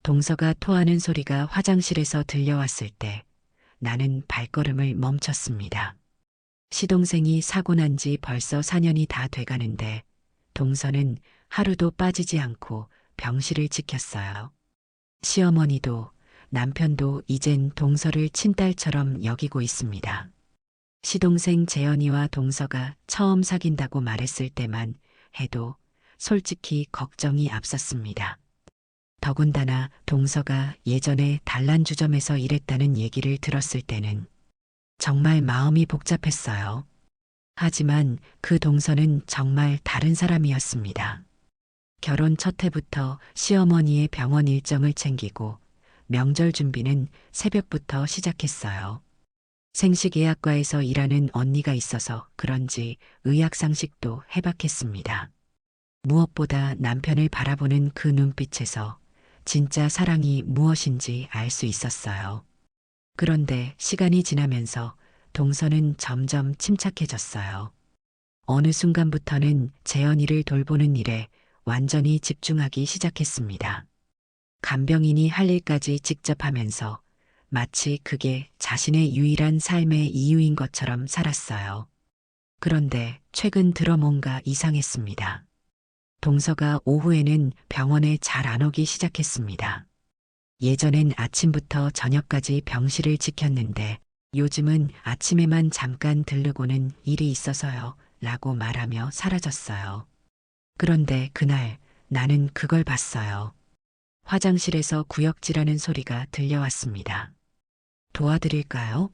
동서가 토하는 소리가 화장실에서 들려왔을 때 나는 발걸음을 멈췄습니다. 시동생이 사고 난 지 벌써 4년이 다 돼가는데 동서는 하루도 빠지지 않고 병실을 지켰어요. 시어머니도 남편도 이젠 동서를 친딸처럼 여기고 있습니다. 시동생 재현이와 동서가 처음 사귄다고 말했을 때만 해도 솔직히 걱정이 앞섰습니다. 더군다나 동서가 예전에 단란주점에서 일했다는 얘기를 들었을 때는 정말 마음이 복잡했어요. 하지만 그 동서는 정말 다른 사람이었습니다. 결혼 첫 해부터 시어머니의 병원 일정을 챙기고 명절 준비는 새벽부터 시작했어요. 생식의학과에서 일하는 언니가 있어서 그런지 의학상식도 해박했습니다. 무엇보다 남편을 바라보는 그 눈빛에서 진짜 사랑이 무엇인지 알 수 있었어요. 그런데 시간이 지나면서 동서는 점점 침착해졌어요. 어느 순간부터는 재현이를 돌보는 일에 완전히 집중하기 시작했습니다. 간병인이 할 일까지 직접 하면서 마치 그게 자신의 유일한 삶의 이유인 것처럼 살았어요. 그런데 최근 들어 뭔가 이상했습니다. 동서가 오후에는 병원에 잘 안 오기 시작했습니다. 예전엔 아침부터 저녁까지 병실을 지켰는데 요즘은 아침에만 잠깐 들르고는 일이 있어서요 라고 말하며 사라졌어요. 그런데 그날 나는 그걸 봤어요. 화장실에서 구역질하는 소리가 들려왔습니다. 도와드릴까요?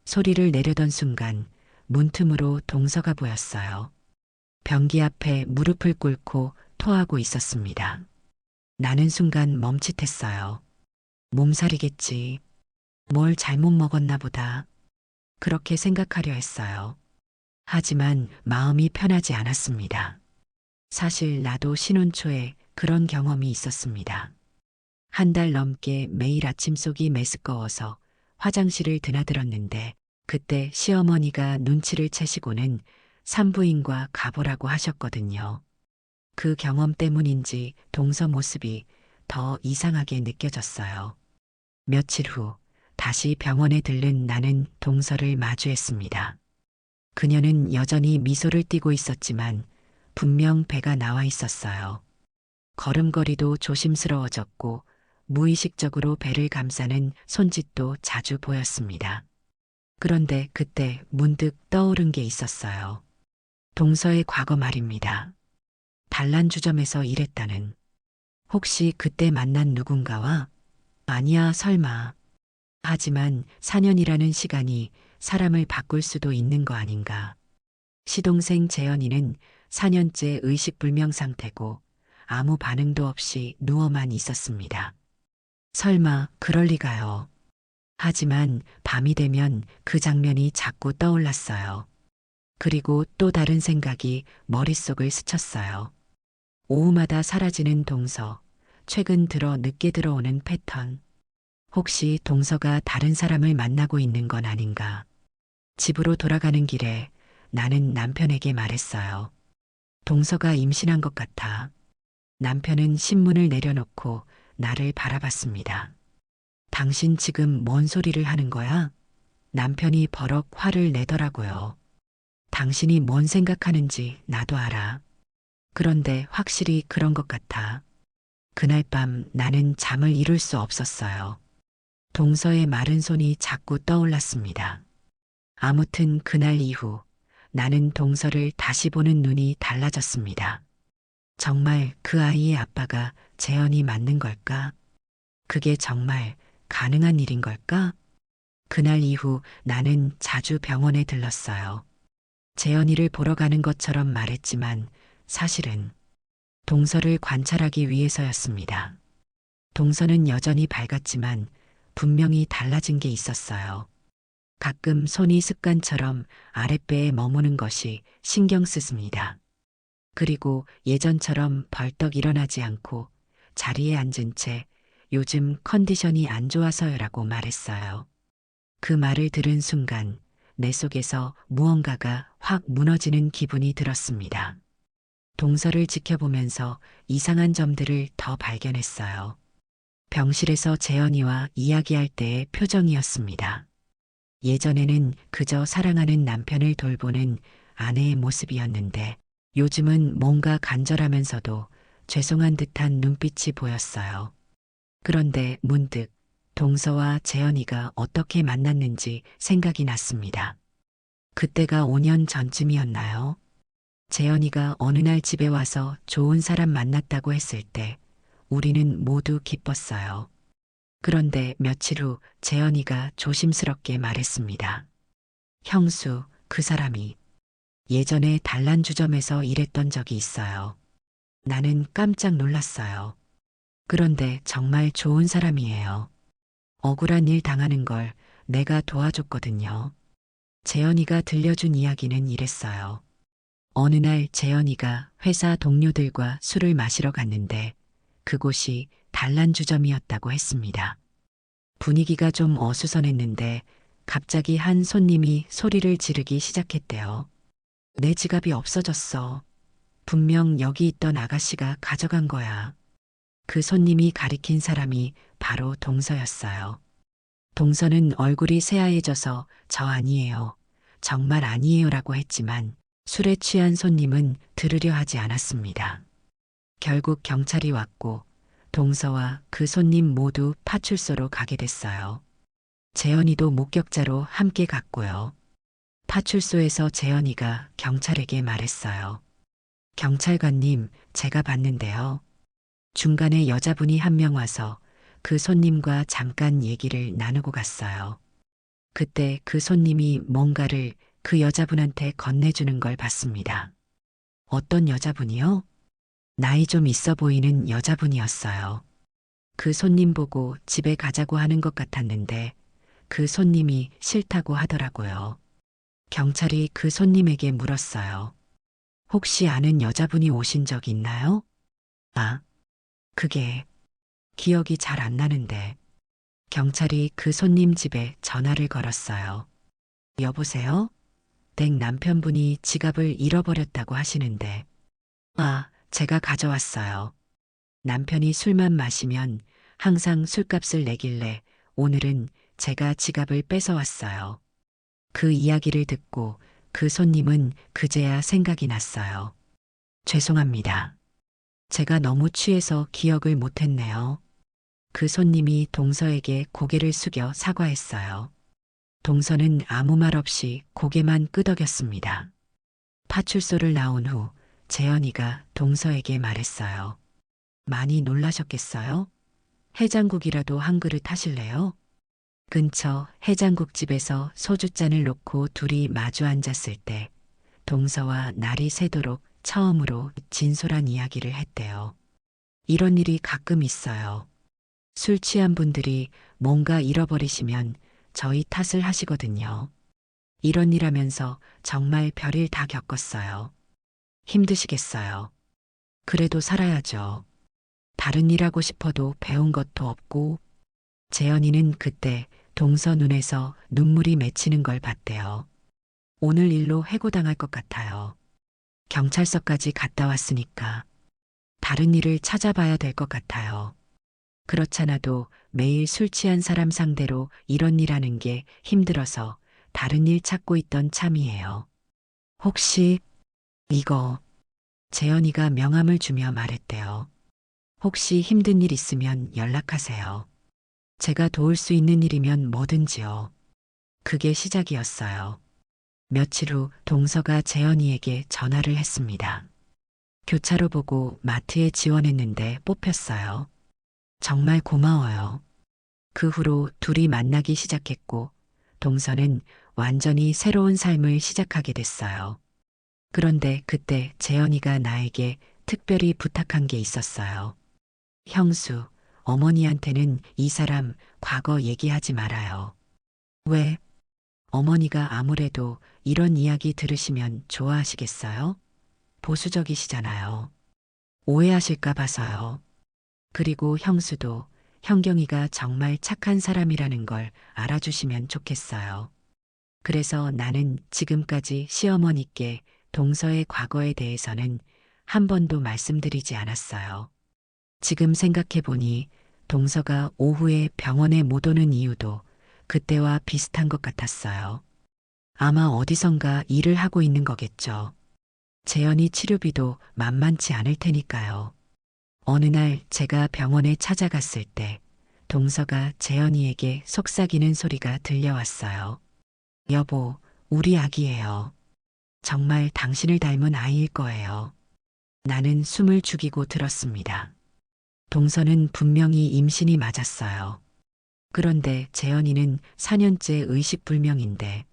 소리를 내려던 순간 문틈으로 동서가 보였어요. 변기 앞에 무릎을 꿇고 토하고 있었습니다. 나는 순간 멈칫했어요. 몸살이겠지. 뭘 잘못 먹었나 보다. 그렇게 생각하려 했어요. 하지만 마음이 편하지 않았습니다. 사실 나도 신혼 초에 그런 경험이 있었습니다. 한 달 넘게 매일 아침 속이 메스꺼워서 화장실을 드나들었는데 그때 시어머니가 눈치를 채시고는 산부인과 가보라고 하셨거든요. 그 경험 때문인지 동서 모습이 더 이상하게 느껴졌어요. 며칠 후 다시 병원에 들른 나는 동서를 마주했습니다. 그녀는 여전히 미소를 띠고 있었지만 분명 배가 나와 있었어요. 걸음걸이도 조심스러워졌고 무의식적으로 배를 감싸는 손짓도 자주 보였습니다. 그런데 그때 문득 떠오른 게 있었어요. 동서의 과거 말입니다. 단란주점에서 일했다는. 혹시 그때 만난 누군가와? 아니야, 설마. 하지만 4년이라는 시간이 사람을 바꿀 수도 있는 거 아닌가. 시동생 재현이는 4년째 의식불명 상태고 아무 반응도 없이 누워만 있었습니다. 설마 그럴 리가요. 하지만 밤이 되면 그 장면이 자꾸 떠올랐어요. 그리고 또 다른 생각이 머릿속을 스쳤어요. 오후마다 사라지는 동서, 최근 들어 늦게 들어오는 패턴. 혹시 동서가 다른 사람을 만나고 있는 건 아닌가. 집으로 돌아가는 길에 나는 남편에게 말했어요. 동서가 임신한 것 같아. 남편은 신문을 내려놓고 나를 바라봤습니다. 당신 지금 뭔 소리를 하는 거야? 남편이 버럭 화를 내더라고요. 당신이 뭔 생각하는지 나도 알아. 그런데 확실히 그런 것 같아. 그날 밤 나는 잠을 이룰 수 없었어요. 동서의 마른 손이 자꾸 떠올랐습니다. 아무튼 그날 이후 나는 동서를 다시 보는 눈이 달라졌습니다. 정말 그 아이의 아빠가 재현이 맞는 걸까? 그게 정말 가능한 일인 걸까? 그날 이후 나는 자주 병원에 들렀어요. 재현이를 보러 가는 것처럼 말했지만 사실은 동서를 관찰하기 위해서였습니다. 동서는 여전히 밝았지만 분명히 달라진 게 있었어요. 가끔 손이 습관처럼 아랫배에 머무는 것이 신경 쓰습니다. 그리고 예전처럼 벌떡 일어나지 않고 자리에 앉은 채 요즘 컨디션이 안 좋아서요라고 말했어요. 그 말을 들은 순간 내 속에서 무언가가 확 무너지는 기분이 들었습니다. 동서를 지켜보면서 이상한 점들을 더 발견했어요. 병실에서 재현이와 이야기할 때의 표정이었습니다. 예전에는 그저 사랑하는 남편을 돌보는 아내의 모습이었는데 요즘은 뭔가 간절하면서도 죄송한 듯한 눈빛이 보였어요. 그런데 문득 동서와 재현이가 어떻게 만났는지 생각이 났습니다. 그때가 5년 전쯤이었나요? 재현이가 어느 날 집에 와서 좋은 사람 만났다고 했을 때 우리는 모두 기뻤어요. 그런데 며칠 후 재현이가 조심스럽게 말했습니다. 형수, 그 사람이 예전에 단란주점에서 일했던 적이 있어요. 나는 깜짝 놀랐어요. 그런데 정말 좋은 사람이에요. 억울한 일 당하는 걸 내가 도와줬거든요. 재현이가 들려준 이야기는 이랬어요. 어느 날 재현이가 회사 동료들과 술을 마시러 갔는데 그곳이 단란주점이었다고 했습니다. 분위기가 좀 어수선했는데 갑자기 한 손님이 소리를 지르기 시작했대요. 내 지갑이 없어졌어. 분명 여기 있던 아가씨가 가져간 거야. 그 손님이 가리킨 사람이 바로 동서였어요. 동서는 얼굴이 새하얘져서 저 아니에요. 정말 아니에요라고 했지만 술에 취한 손님은 들으려 하지 않았습니다. 결국 경찰이 왔고 동서와 그 손님 모두 파출소로 가게 됐어요. 재현이도 목격자로 함께 갔고요. 파출소에서 재현이가 경찰에게 말했어요. 경찰관님, 제가 봤는데요. 중간에 여자분이 한 명 와서 그 손님과 잠깐 얘기를 나누고 갔어요. 그때 그 손님이 뭔가를 그 여자분한테 건네주는 걸 봤습니다. 어떤 여자분이요? 나이 좀 있어 보이는 여자분이었어요. 그 손님 보고 집에 가자고 하는 것 같았는데 그 손님이 싫다고 하더라고요. 경찰이 그 손님에게 물었어요. 혹시 아는 여자분이 오신 적 있나요? 아, 그게 기억이 잘 안 나는데. 경찰이 그 손님 집에 전화를 걸었어요. 여보세요? 댁 남편분이 지갑을 잃어버렸다고 하시는데. 아, 제가 가져왔어요. 남편이 술만 마시면 항상 술값을 내길래 오늘은 제가 지갑을 뺏어왔어요. 그 이야기를 듣고 그 손님은 그제야 생각이 났어요. 죄송합니다. 제가 너무 취해서 기억을 못했네요. 그 손님이 동서에게 고개를 숙여 사과했어요. 동서는 아무 말 없이 고개만 끄덕였습니다. 파출소를 나온 후 재현이가 동서에게 말했어요. 많이 놀라셨겠어요? 해장국이라도 한 그릇 하실래요? 근처 해장국집에서 소주잔을 놓고 둘이 마주 앉았을 때 동서와 날이 새도록 처음으로 진솔한 이야기를 했대요. 이런 일이 가끔 있어요. 술 취한 분들이 뭔가 잃어버리시면 저희 탓을 하시거든요. 이런 일 하면서 정말 별일 다 겪었어요. 힘드시겠어요. 그래도 살아야죠. 다른 일 하고 싶어도 배운 것도 없고. 재현이는 그때 동서 눈에서 눈물이 맺히는 걸 봤대요. 오늘 일로 해고당할 것 같아요. 경찰서까지 갔다 왔으니까 다른 일을 찾아봐야 될 것 같아요. 그렇잖아도 매일 술 취한 사람 상대로 이런 일 하는 게 힘들어서 다른 일 찾고 있던 참이에요. 혹시 이거 재현이가 명함을 주며 말했대요. 혹시 힘든 일 있으면 연락하세요. 제가 도울 수 있는 일이면 뭐든지요. 그게 시작이었어요. 며칠 후 동서가 재현이에게 전화를 했습니다. 교차로 보고 마트에 지원했는데 뽑혔어요. 정말 고마워요. 그 후로 둘이 만나기 시작했고 동서는 완전히 새로운 삶을 시작하게 됐어요. 그런데 그때 재현이가 나에게 특별히 부탁한 게 있었어요. 형수, 어머니한테는 이 사람 과거 얘기하지 말아요. 왜? 어머니가 아무래도 이런 이야기 들으시면 좋아하시겠어요? 보수적이시잖아요. 오해하실까 봐서요. 그리고 형수도 현경이가 정말 착한 사람이라는 걸 알아주시면 좋겠어요. 그래서 나는 지금까지 시어머니께 동서의 과거에 대해서는 한 번도 말씀드리지 않았어요. 지금 생각해 보니 동서가 오후에 병원에 못 오는 이유도 그때와 비슷한 것 같았어요. 아마 어디선가 일을 하고 있는 거겠죠. 재현이 치료비도 만만치 않을 테니까요. 어느 날 제가 병원에 찾아갔을 때 동서가 재현이에게 속삭이는 소리가 들려왔어요. 여보, 우리 아기예요. 정말 당신을 닮은 아이일 거예요. 나는 숨을 죽이고 들었습니다. 동서는 분명히 임신이 맞았어요. 그런데 재현이는 4년째 의식불명인데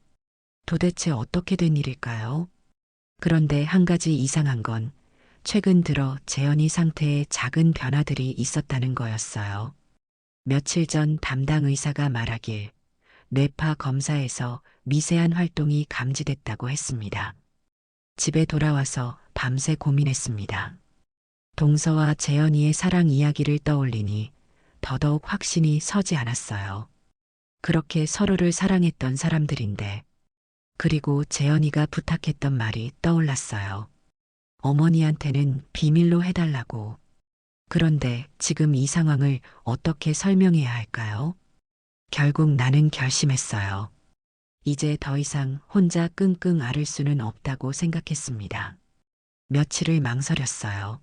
도대체 어떻게 된 일일까요? 그런데 한 가지 이상한 건 최근 들어 재현이 상태에 작은 변화들이 있었다는 거였어요. 며칠 전 담당 의사가 말하길 뇌파 검사에서 미세한 활동이 감지됐다고 했습니다. 집에 돌아와서 밤새 고민했습니다. 동서와 재현이의 사랑 이야기를 떠올리니 더더욱 확신이 서지 않았어요. 그렇게 서로를 사랑했던 사람들인데, 그리고 재현이가 부탁했던 말이 떠올랐어요. 어머니한테는 비밀로 해달라고. 그런데 지금 이 상황을 어떻게 설명해야 할까요? 결국 나는 결심했어요. 이제 더 이상 혼자 끙끙 앓을 수는 없다고 생각했습니다. 며칠을 망설였어요.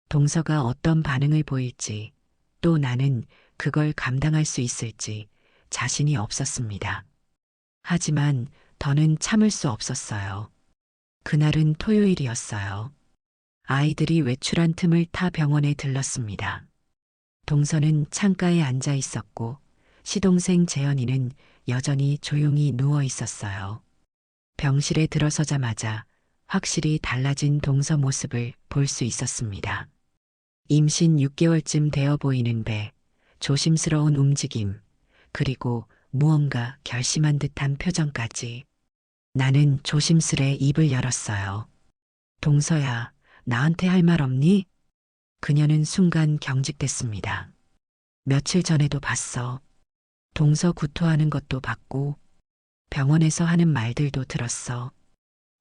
동서가 어떤 반응을 보일지, 또 나는 그걸 감당할 수 있을지 자신이 없었습니다. 하지만 더는 참을 수 없었어요. 그날은 토요일이었어요. 아이들이 외출한 틈을 타 병원에 들렀습니다. 동서는 창가에 앉아 있었고 시동생 재현이는 여전히 조용히 누워 있었어요. 병실에 들어서자마자 확실히 달라진 동서 모습을 볼 수 있었습니다. 임신 6개월쯤 되어 보이는 배, 조심스러운 움직임, 그리고 무언가 결심한 듯한 표정까지. 나는 조심스레 입을 열었어요. 동서야, 나한테 할 말 없니? 그녀는 순간 경직됐습니다. 며칠 전에도 봤어. 동서 구토하는 것도 봤고, 병원에서 하는 말들도 들었어.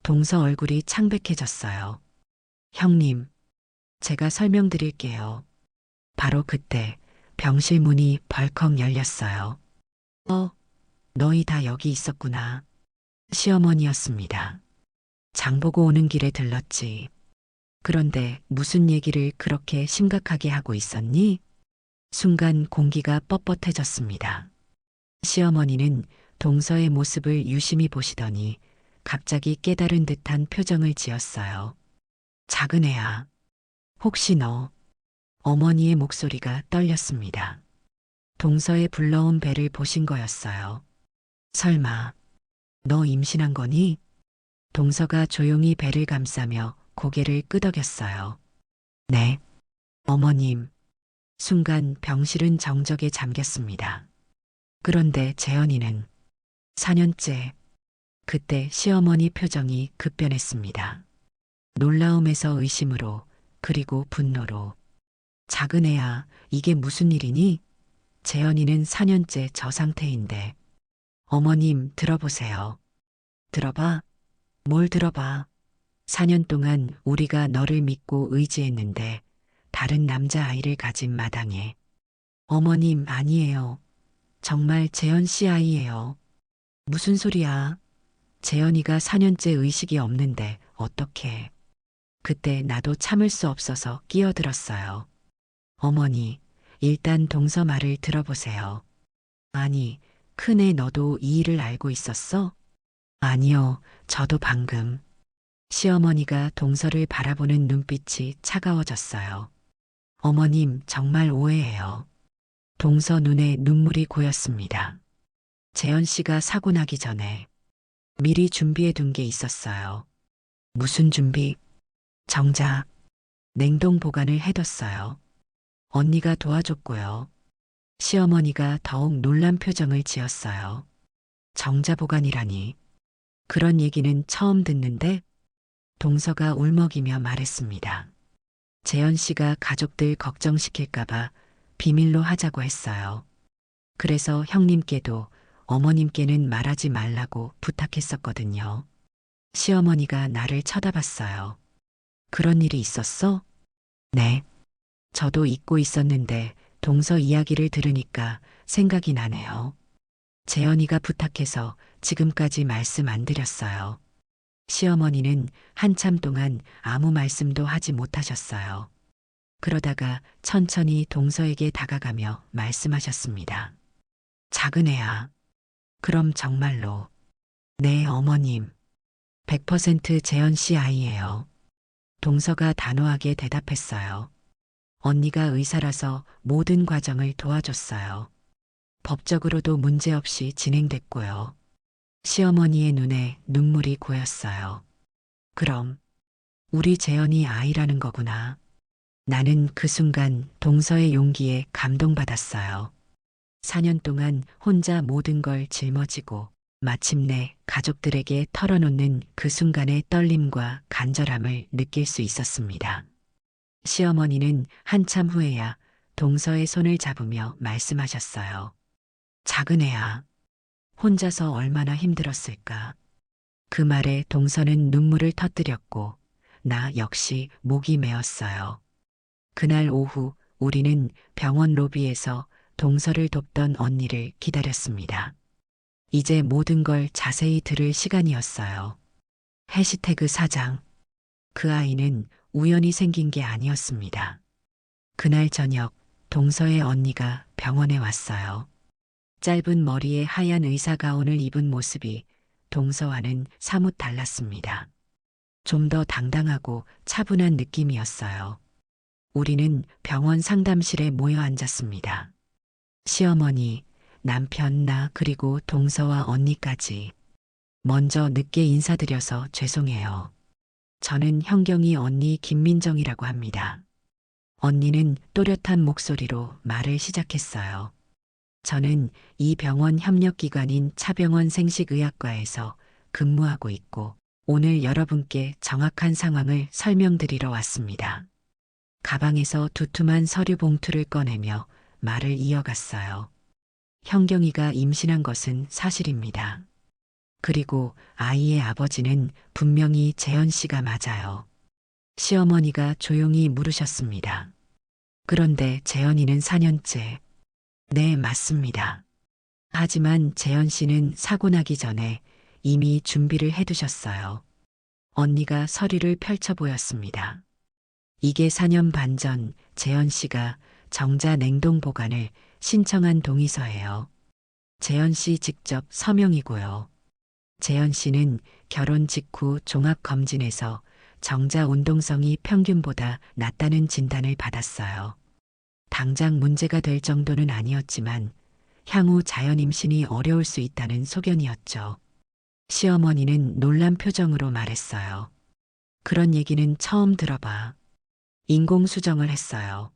동서 얼굴이 창백해졌어요. 형님, 제가 설명드릴게요. 바로 그때 병실 문이 벌컥 열렸어요. 너희 다 여기 있었구나. 시어머니였습니다. 장 보고 오는 길에 들렀지. 그런데 무슨 얘기를 그렇게 심각하게 하고 있었니? 순간 공기가 뻣뻣해졌습니다. 시어머니는 동서의 모습을 유심히 보시더니 갑자기 깨달은 듯한 표정을 지었어요. 작은 애야, 혹시 너, 어머니의 목소리가 떨렸습니다. 동서의 불러온 배를 보신 거였어요. 설마, 너 임신한 거니? 동서가 조용히 배를 감싸며 고개를 끄덕였어요. 네, 어머님. 순간 병실은 정적에 잠겼습니다. 그런데 재현이는 4년째, 그때 시어머니 표정이 급변했습니다. 놀라움에서 의심으로, 그리고 분노로. 작은 애야, 이게 무슨 일이니? 재현이는 4년째 저 상태인데. 어머님, 들어보세요. 들어봐? 뭘 들어봐? 4년 동안 우리가 너를 믿고 의지했는데 다른 남자아이를 가진 마당에. 어머님, 아니에요. 정말 재현 씨 아이예요. 무슨 소리야? 재현이가 4년째 의식이 없는데 어떡해. 그때 나도 참을 수 없어서 끼어들었어요. 어머니, 일단 동서 말을 들어보세요. 아니, 큰애 너도 이 일을 알고 있었어? 아니요, 저도 방금. 시어머니가 동서를 바라보는 눈빛이 차가워졌어요. 어머님, 정말 오해해요. 동서 눈에 눈물이 고였습니다. 재현 씨가 사고 나기 전에 미리 준비해 둔 게 있었어요. 무슨 준비? 정작 냉동 보관을 해뒀어요. 언니가 도와줬고요. 시어머니가 더욱 놀란 표정을 지었어요. 정자 보관이라니. 그런 얘기는 처음 듣는데 동서가 울먹이며 말했습니다. 재현 씨가 가족들 걱정시킬까봐 비밀로 하자고 했어요. 그래서 형님께도 어머님께는 말하지 말라고 부탁했었거든요. 시어머니가 나를 쳐다봤어요. 그런 일이 있었어? 네. 저도 잊고 있었는데 동서 이야기를 들으니까 생각이 나네요. 재현이가 부탁해서 지금까지 말씀 안 드렸어요. 시어머니는 한참 동안 아무 말씀도 하지 못하셨어요. 그러다가 천천히 동서에게 다가가며 말씀하셨습니다. 작은 애야. 그럼 정말로. 네, 어머님. 100% 재현 씨 아이예요. 동서가 단호하게 대답했어요. 언니가 의사라서 모든 과정을 도와줬어요. 법적으로도 문제없이 진행됐고요. 시어머니의 눈에 눈물이 고였어요. 그럼 우리 재현이 아이라는 거구나. 나는 그 순간 동서의 용기에 감동받았어요. 4년 동안 혼자 모든 걸 짊어지고 마침내 가족들에게 털어놓는 그 순간의 떨림과 간절함을 느낄 수 있었습니다. 시어머니는 한참 후에야 동서의 손을 잡으며 말씀하셨어요. 작은 애야, 혼자서 얼마나 힘들었을까. 그 말에 동서는 눈물을 터뜨렸고 나 역시 목이 메었어요. 그날 오후 우리는 병원 로비에서 동서를 돕던 언니를 기다렸습니다. 이제 모든 걸 자세히 들을 시간이었어요. 해시태그 사장. 그 아이는 우연히 생긴 게 아니었습니다. 그날 저녁 동서의 언니가 병원에 왔어요. 짧은 머리에 하얀 의사 가운을 입은 모습이 동서와는 사뭇 달랐습니다. 좀 더 당당하고 차분한 느낌이었어요. 우리는 병원 상담실에 모여 앉았습니다. 시어머니, 남편, 나 그리고 동서와 언니까지. 먼저 늦게 인사드려서 죄송해요. 저는 현경이 언니 김민정이라고 합니다. 언니는 또렷한 목소리로 말을 시작했어요. 저는 이 병원 협력기관인 차병원 생식의학과에서 근무하고 있고 오늘 여러분께 정확한 상황을 설명드리러 왔습니다. 가방에서 두툼한 서류 봉투를 꺼내며 말을 이어갔어요. 현경이가 임신한 것은 사실입니다. 그리고 아이의 아버지는 분명히 재현 씨가 맞아요. 시어머니가 조용히 물으셨습니다. 그런데 재현이는 4년째. 네, 맞습니다. 하지만 재현 씨는 사고 나기 전에 이미 준비를 해두셨어요. 언니가 서류를 펼쳐 보였습니다. 이게 4년 반 전 재현 씨가 정자 냉동 보관을 신청한 동의서예요. 재현 씨 직접 서명이고요. 재현 씨는 결혼 직후 종합검진에서 정자 운동성이 평균보다 낮다는 진단을 받았어요. 당장 문제가 될 정도는 아니었지만 향후 자연 임신이 어려울 수 있다는 소견이었죠. 시어머니는 놀란 표정으로 말했어요. 그런 얘기는 처음 들어봐. 인공수정을 했어요.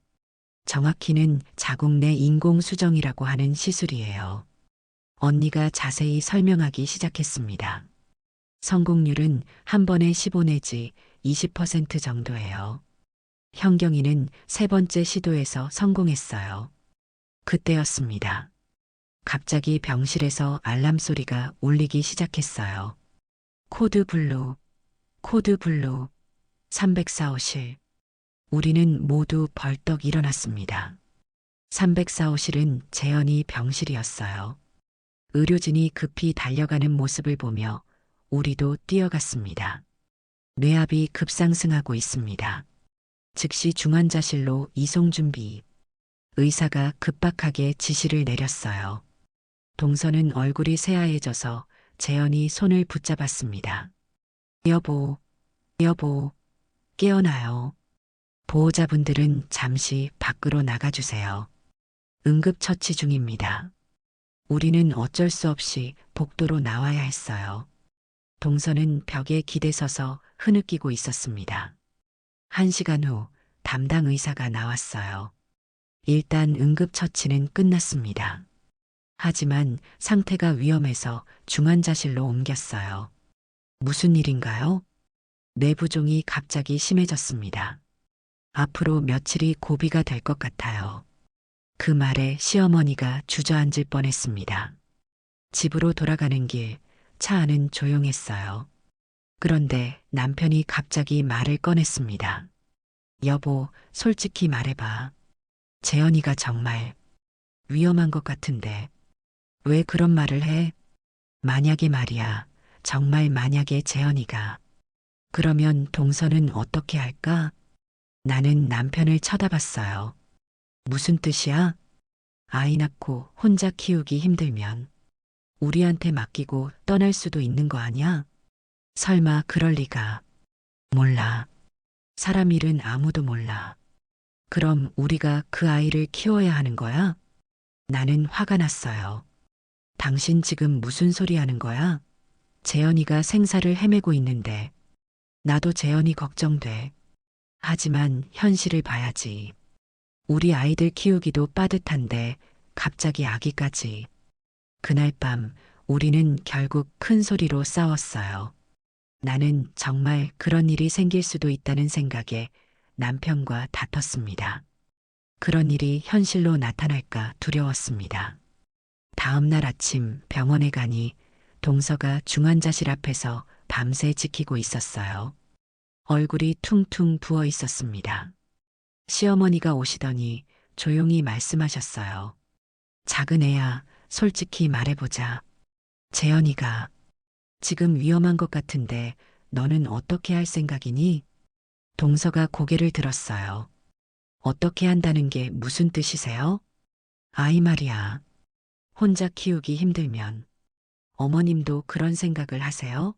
정확히는 자궁 내 인공수정이라고 하는 시술이에요. 언니가 자세히 설명하기 시작했습니다. 성공률은 한 번에 15 내지 20% 정도예요. 현경이는 세 번째 시도에서 성공했어요. 그때였습니다. 갑자기 병실에서 알람 소리가 울리기 시작했어요. 코드 블루, 코드 블루, 304호실. 우리는 모두 벌떡 일어났습니다. 304호실은 재현이 병실이었어요. 의료진이 급히 달려가는 모습을 보며 우리도 뛰어갔습니다. 뇌압이 급상승하고 있습니다. 즉시 중환자실로 이송 준비. 의사가 급박하게 지시를 내렸어요. 동서는 얼굴이 새하얘져서 재현이 손을 붙잡았습니다. 여보, 여보, 깨어나요. 보호자분들은 잠시 밖으로 나가주세요. 응급처치 중입니다. 우리는 어쩔 수 없이 복도로 나와야 했어요. 동서는 벽에 기대서서 흐느끼고 있었습니다. 1시간 후 담당 의사가 나왔어요. 일단 응급처치는 끝났습니다. 하지만 상태가 위험해서 중환자실로 옮겼어요. 무슨 일인가요? 뇌부종이 갑자기 심해졌습니다. 앞으로 며칠이 고비가 될 것 같아요. 그 말에 시어머니가 주저앉을 뻔했습니다. 집으로 돌아가는 길, 차 안은 조용했어요. 그런데 남편이 갑자기 말을 꺼냈습니다. 여보, 솔직히 말해봐. 재현이가 정말 위험한 것 같은데 왜 그런 말을 해? 만약에 말이야. 정말 만약에 재현이가. 그러면 동서는 어떻게 할까? 나는 남편을 쳐다봤어요. 무슨 뜻이야? 아이 낳고 혼자 키우기 힘들면 우리한테 맡기고 떠날 수도 있는 거 아니야? 설마 그럴 리가. 몰라. 사람 일은 아무도 몰라. 그럼 우리가 그 아이를 키워야 하는 거야? 나는 화가 났어요. 당신 지금 무슨 소리 하는 거야? 재현이가 생사를 헤매고 있는데 나도 재현이 걱정돼. 하지만 현실을 봐야지. 우리 아이들 키우기도 빠듯한데 갑자기 아기까지. 그날 밤 우리는 결국 큰 소리로 싸웠어요. 나는 정말 그런 일이 생길 수도 있다는 생각에 남편과 다퉜습니다. 그런 일이 현실로 나타날까 두려웠습니다. 다음 날 아침 병원에 가니 동서가 중환자실 앞에서 밤새 지키고 있었어요. 얼굴이 퉁퉁 부어 있었습니다. 시어머니가 오시더니 조용히 말씀하셨어요. 작은 애야, 솔직히 말해보자. 재현이가 지금 위험한 것 같은데 너는 어떻게 할 생각이니? 동서가 고개를 들었어요. 어떻게 한다는 게 무슨 뜻이세요? 아이 말이야. 혼자 키우기 힘들면 어머님도 그런 생각을 하세요?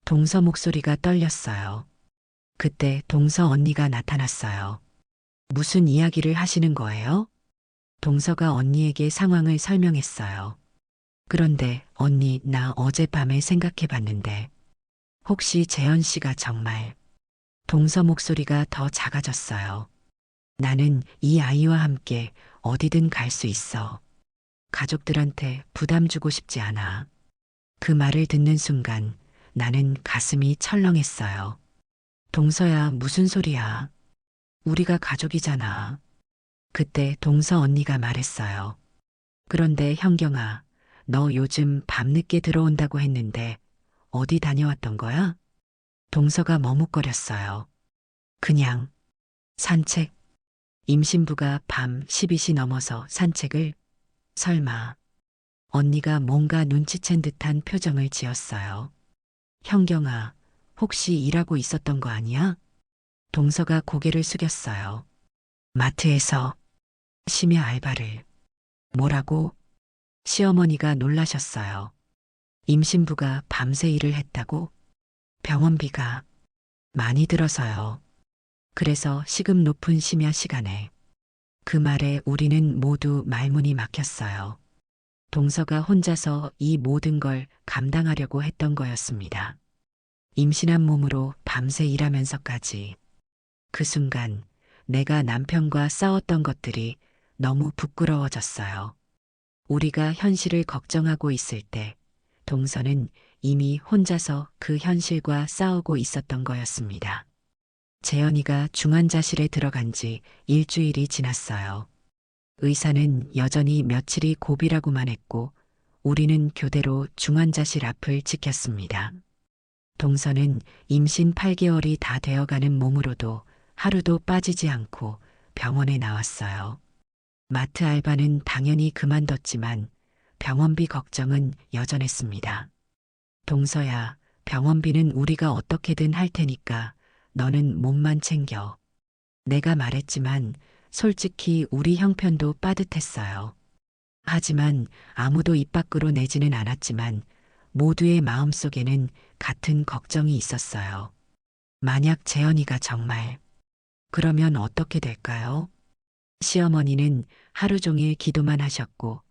동서 목소리가 떨렸어요. 그때 동서 언니가 나타났어요. 무슨 이야기를 하시는 거예요? 동서가 언니에게 상황을 설명했어요. 그런데 언니, 나 어젯밤에 생각해 봤는데 혹시 재현 씨가 정말. 동서 목소리가 더 작아졌어요. 나는 이 아이와 함께 어디든 갈 수 있어. 가족들한테 부담 주고 싶지 않아. 그 말을 듣는 순간 나는 가슴이 철렁했어요. 동서야, 무슨 소리야? 우리가 가족이잖아. 그때 동서 언니가 말했어요. 그런데 현경아, 너 요즘 밤늦게 들어온다고 했는데 어디 다녀왔던 거야? 동서가 머뭇거렸어요. 그냥 산책. 임신부가 밤 12시 넘어서 산책을. 설마. 언니가 뭔가 눈치챈 듯한 표정을 지었어요. 현경아, 혹시 일하고 있었던 거 아니야? 동서가 고개를 숙였어요. 마트에서 심야 알바를. 뭐라고? 시어머니가 놀라셨어요. 임신부가 밤새 일을 했다고? 병원비가 많이 들어서요. 그래서 시급 높은 심야 시간에. 그 말에 우리는 모두 말문이 막혔어요. 동서가 혼자서 이 모든 걸 감당하려고 했던 거였습니다. 임신한 몸으로 밤새 일하면서까지. 그 순간 내가 남편과 싸웠던 것들이 너무 부끄러워졌어요. 우리가 현실을 걱정하고 있을 때 동서는 이미 혼자서 그 현실과 싸우고 있었던 거였습니다. 재현이가 중환자실에 들어간 지 일주일이 지났어요. 의사는 여전히 며칠이 고비라고만 했고 우리는 교대로 중환자실 앞을 지켰습니다. 동서는 임신 8개월이 다 되어가는 몸으로도 하루도 빠지지 않고 병원에 나왔어요. 마트 알바는 당연히 그만뒀지만 병원비 걱정은 여전했습니다. 동서야, 병원비는 우리가 어떻게든 할 테니까 너는 몸만 챙겨. 내가 말했지만 솔직히 우리 형편도 빠듯했어요. 하지만 아무도 입 밖으로 내지는 않았지만 모두의 마음속에는 같은 걱정이 있었어요. 만약 재현이가 정말. 그러면 어떻게 될까요? 시어머니는 하루 종일 기도만 하셨고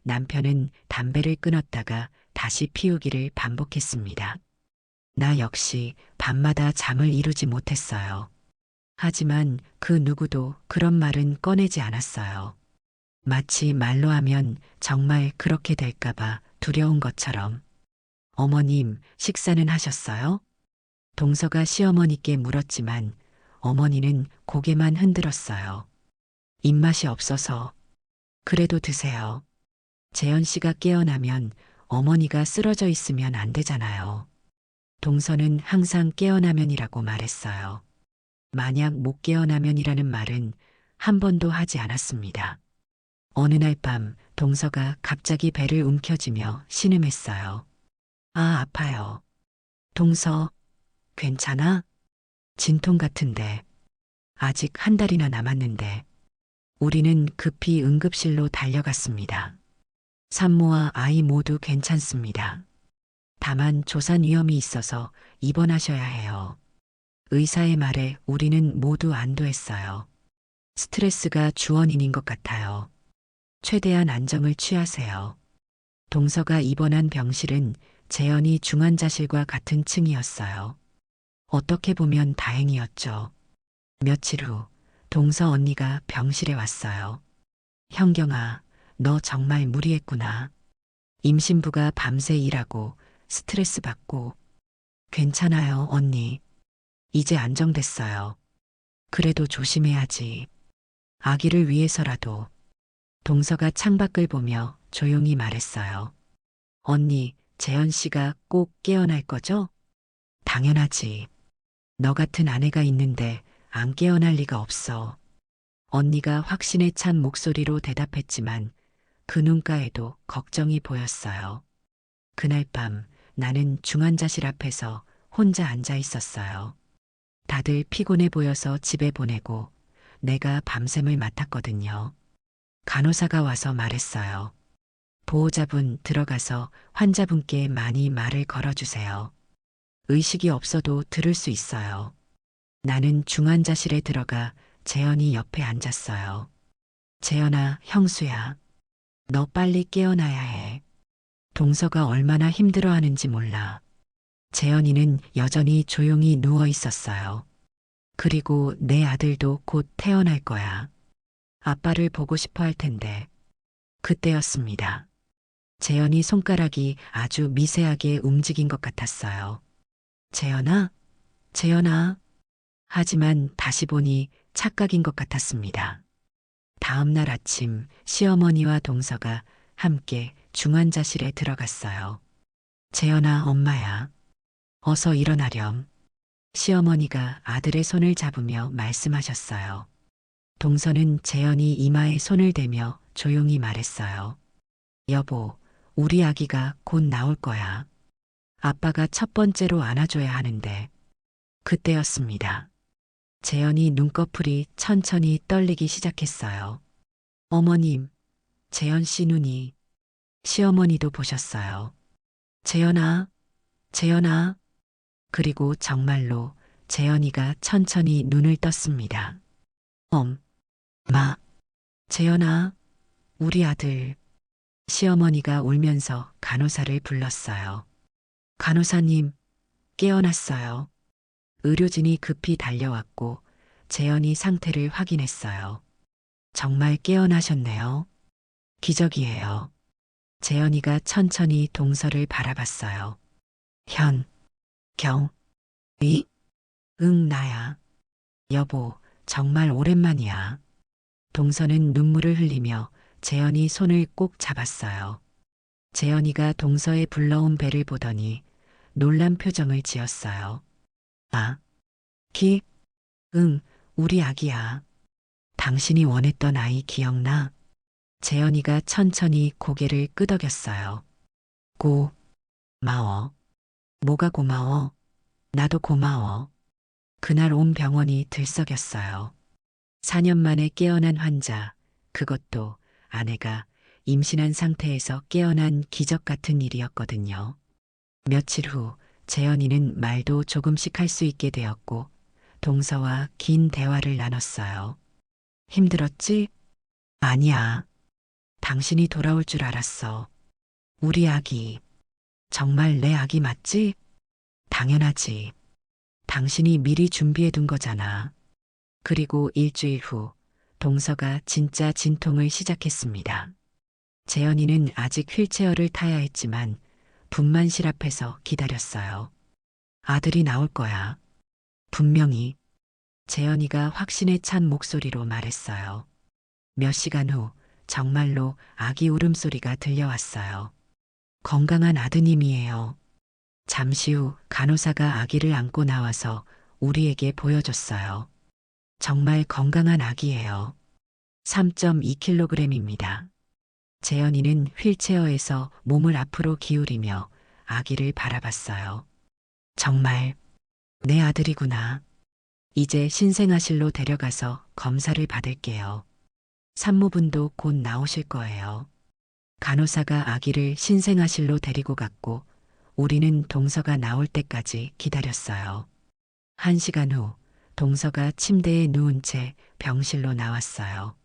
남편은 담배를 끊었다가 다시 피우기를 반복했습니다. 나 역시 밤마다 잠을 이루지 못했어요. 하지만 그 누구도 그런 말은 꺼내지 않았어요. 마치 말로 하면 정말 그렇게 될까봐 두려운 것처럼. 어머님, 식사는 하셨어요? 동서가 시어머니께 물었지만 어머니는 고개만 흔들었어요. 입맛이 없어서. 그래도 드세요. 재현 씨가 깨어나면 어머니가 쓰러져 있으면 안 되잖아요. 동서는 항상 깨어나면이라고 말했어요. 만약 못 깨어나면이라는 말은 한 번도 하지 않았습니다. 어느 날 밤 동서가 갑자기 배를 움켜쥐며 신음했어요. 아, 아파요. 동서, 괜찮아? 진통 같은데. 아직 한 달이나 남았는데. 우리는 급히 응급실로 달려갔습니다. 산모와 아이 모두 괜찮습니다. 다만 조산 위험이 있어서 입원하셔야 해요. 의사의 말에 우리는 모두 안도했어요. 스트레스가 주원인인 것 같아요. 최대한 안정을 취하세요. 동서가 입원한 병실은 재현이 중환자실과 같은 층이었어요. 어떻게 보면 다행이었죠. 며칠 후 동서 언니가 병실에 왔어요. 현경아, 너 정말 무리했구나. 임신부가 밤새 일하고 스트레스 받고. 괜찮아요, 언니. 이제 안정됐어요. 그래도 조심해야지. 아기를 위해서라도. 동서가 창밖을 보며 조용히 말했어요. 언니, 재현 씨가 꼭 깨어날 거죠? 당연하지. 너 같은 아내가 있는데 안 깨어날 리가 없어. 언니가 확신에 찬 목소리로 대답했지만 그 눈가에도 걱정이 보였어요. 그날 밤 나는 중환자실 앞에서 혼자 앉아 있었어요. 다들 피곤해 보여서 집에 보내고 내가 밤샘을 맡았거든요. 간호사가 와서 말했어요. 보호자분 들어가서 환자분께 많이 말을 걸어주세요. 의식이 없어도 들을 수 있어요. 나는 중환자실에 들어가 재현이 옆에 앉았어요. 재현아, 형수야. 너 빨리 깨어나야 해. 동서가 얼마나 힘들어하는지 몰라. 재현이는 여전히 조용히 누워 있었어요. 그리고 내 아들도 곧 태어날 거야. 아빠를 보고 싶어 할 텐데. 그때였습니다. 재현이 손가락이 아주 미세하게 움직인 것 같았어요. 재현아? 재현아? 하지만 다시 보니 착각인 것 같았습니다. 다음 날 아침 시어머니와 동서가 함께 중환자실에 들어갔어요. 재현아, 엄마야. 어서 일어나렴. 시어머니가 아들의 손을 잡으며 말씀하셨어요. 동서는 재현이 이마에 손을 대며 조용히 말했어요. 여보, 우리 아기가 곧 나올 거야. 아빠가 첫 번째로 안아줘야 하는데. 그때였습니다. 재현이 눈꺼풀이 천천히 떨리기 시작했어요. 어머님, 재현 씨 눈이. 시어머니도 보셨어요. 재현아, 재현아. 그리고 정말로 재현이가 천천히 눈을 떴습니다. 마, 재현아, 우리 아들. 시어머니가 울면서 간호사를 불렀어요. 간호사님, 깨어났어요. 의료진이 급히 달려왔고 재현이 상태를 확인했어요. 정말 깨어나셨네요. 기적이에요. 재현이가 천천히 동서를 바라봤어요. 현, 경, 이, 응, 나야. 여보, 정말 오랜만이야. 동서는 눈물을 흘리며 재현이 손을 꼭 잡았어요. 재현이가 동서의 불러온 배를 보더니 놀란 표정을 지었어요. 아, 기, 응, 우리 아기야. 당신이 원했던 아이 기억나? 재현이가 천천히 고개를 끄덕였어요. 고마워. 뭐가 고마워? 나도 고마워. 그날 온 병원이 들썩였어요. 4년 만에 깨어난 환자, 그것도 아내가 임신한 상태에서 깨어난 기적 같은 일이었거든요. 며칠 후 재현이는 말도 조금씩 할 수 있게 되었고 동서와 긴 대화를 나눴어요. 힘들었지? 아니야. 당신이 돌아올 줄 알았어. 우리 아기. 정말 내 아기 맞지? 당연하지. 당신이 미리 준비해 둔 거잖아. 그리고 일주일 후 동서가 진짜 진통을 시작했습니다. 재현이는 아직 휠체어를 타야 했지만 분만실 앞에서 기다렸어요. 아들이 나올 거야. 분명히. 재현이가 확신에 찬 목소리로 말했어요. 몇 시간 후 정말로 아기 울음소리가 들려왔어요. 건강한 아드님이에요. 잠시 후 간호사가 아기를 안고 나와서 우리에게 보여줬어요. 정말 건강한 아기예요. 3.2kg입니다. 재현이는 휠체어에서 몸을 앞으로 기울이며 아기를 바라봤어요. 정말 내 아들이구나. 이제 신생아실로 데려가서 검사를 받을게요. 산모분도 곧 나오실 거예요. 간호사가 아기를 신생아실로 데리고 갔고 우리는 동서가 나올 때까지 기다렸어요. 1시간 후 동서가 침대에 누운 채 병실로 나왔어요.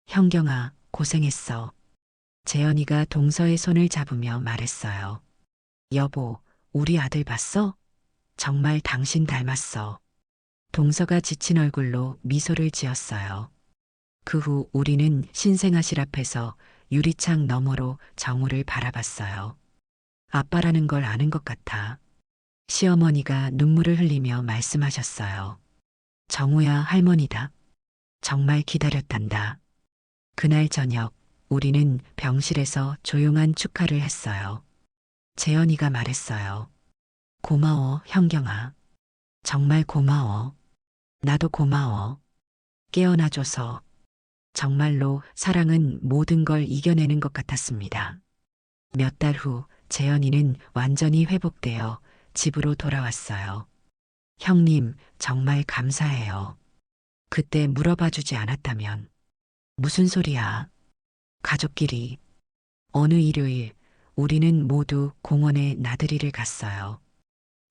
현경아, 고생했어. 재현이가 동서의 손을 잡으며 말했어요. 여보, 우리 아들 봤어? 정말 당신 닮았어. 동서가 지친 얼굴로 미소를 지었어요. 그 후 우리는 신생아실 앞에서 유리창 너머로 정우를 바라봤어요. 아빠라는 걸 아는 것 같아. 시어머니가 눈물을 흘리며 말씀하셨어요. 정우야, 할머니다. 정말 기다렸단다. 그날 저녁 우리는 병실에서 조용한 축하를 했어요. 재현이가 말했어요. 고마워, 현경아. 정말 고마워. 나도 고마워. 깨어나줘서. 정말로 사랑은 모든 걸 이겨내는 것 같았습니다. 몇 달 후 재현이는 완전히 회복되어 집으로 돌아왔어요. 형님, 정말 감사해요. 그때 물어봐 주지 않았다면. 무슨 소리야? 가족끼리. 어느 일요일 우리는 모두 공원에 나들이를 갔어요.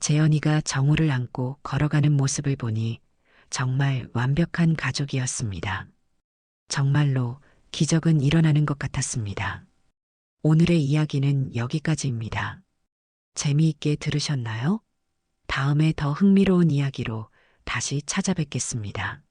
재현이가 정우를 안고 걸어가는 모습을 보니 정말 완벽한 가족이었습니다. 정말로 기적은 일어나는 것 같았습니다. 오늘의 이야기는 여기까지입니다. 재미있게 들으셨나요? 다음에 더 흥미로운 이야기로 다시 찾아뵙겠습니다.